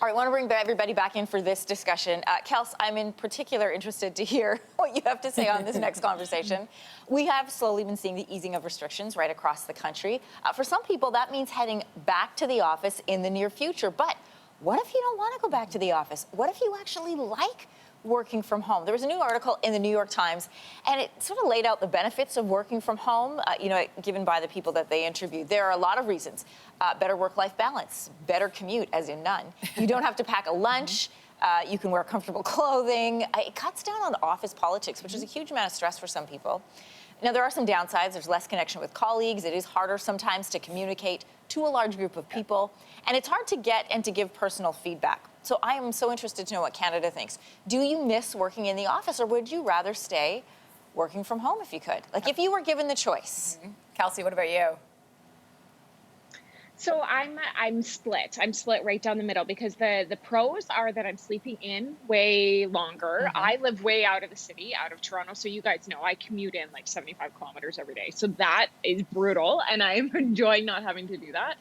All right, I want to bring everybody back in for this discussion. Kels, I'm in particular interested to hear what you have to say on this next conversation. We have slowly been seeing the easing of restrictions right across the country. For some people, that means heading back to the office in the near future. But what if you don't want to go back to the office? What if you actually like working from home? There was a new article in the New York Times, and it sort of laid out the benefits of working from home, given by the people that they interviewed. There are a lot of reasons. Better work-life balance, better commute, as in none. You don't have to pack a lunch. You can wear comfortable clothing. It cuts down on office politics, which is a huge amount of stress for some people. Now, there are some downsides. There's less connection with colleagues. It is harder sometimes to communicate to a large group of people. And it's hard to get and to give personal feedback. So I am so interested to know what Canada thinks. Do you miss working in the office, or would you rather stay working from home if you could? Like, if you were given the choice. Kelsey, what about you? So I'm split. I'm split right down the middle because the pros are that I'm sleeping in way longer. I live way out of the city, out of Toronto. So you guys know I commute in like 75 kilometers every day. So that is brutal, and I'm enjoying not having to do that.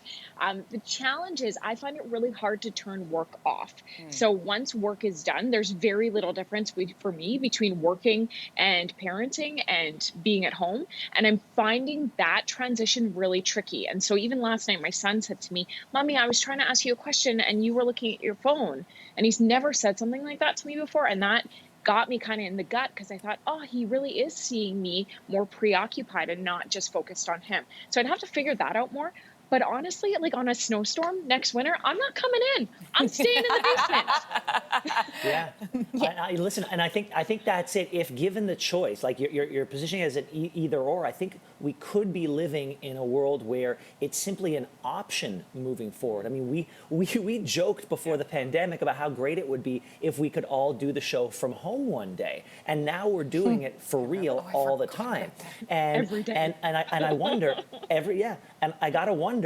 The challenge is I find it really hard to turn work off. So once work is done, there's very little difference for me between working and parenting and being at home. And I'm finding that transition really tricky. And so even last night, my son said to me, "Mommy, I was trying to ask you a question and you were looking at your phone." And he's never said something like that to me before. And that got me kind of in the gut because I thought, oh, he really is seeing me more preoccupied and not just focused on him. So I'd have to figure that out more. But honestly, like on a snowstorm next winter, I'm not coming in. I'm staying in the basement. I listen, and I think that's it. If given the choice, like you're positioning it as an either or, I think we could be living in a world where it's simply an option moving forward. I mean, we joked before the pandemic about how great it would be if we could all do the show from home one day, and now we're doing it for real all the time. And every day. And I wonder and I gotta wonder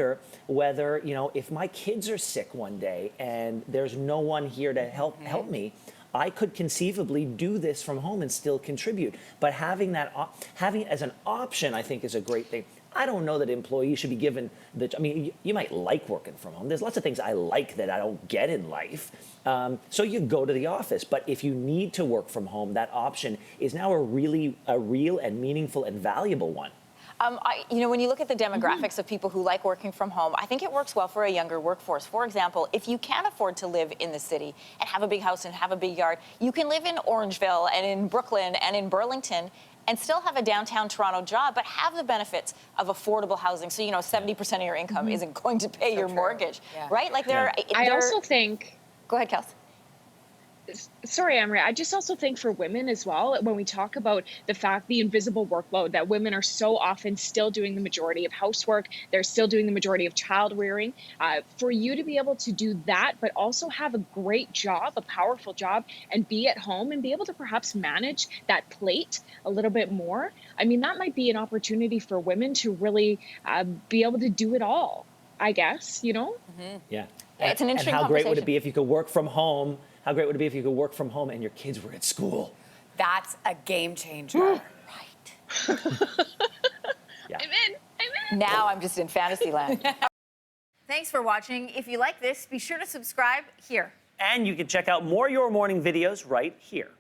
whether, if my kids are sick one day and there's no one here to help me, I could conceivably do this from home and still contribute. But having it as an option, I think, is a great thing. I don't know that employees should be given you might like working from home. There's lots of things I like that I don't get in life. So you go to the office. But if you need to work from home, that option is now a real and meaningful and valuable one. When you look at the demographics of people who like working from home, I think it works well for a younger workforce. For example, if you can't afford to live in the city and have a big house and have a big yard, you can live in Orangeville and in Brooklyn and in Burlington and still have a downtown Toronto job, but have the benefits of affordable housing. So, 70% of your income isn't going to pay your mortgage, right? Like I also think... Go ahead, Kelsey. Sorry, Emery. I just also think for women as well, when we talk about the invisible workload, that women are so often still doing the majority of housework, they're still doing the majority of child rearing. For you to be able to do that, but also have a great job, a powerful job, and be at home and be able to perhaps manage that plate a little bit more, I mean, that might be an opportunity for women to really be able to do it all, I guess, Yeah, it's an interesting And how great would it conversation. be if you could work from home? How great would it be if you could work from home and your kids were at school? That's a game changer. Right. I'm in. Now I'm just in fantasy land. Thanks for watching. If you like this, be sure to subscribe here. And you can check out more Your Morning videos right here.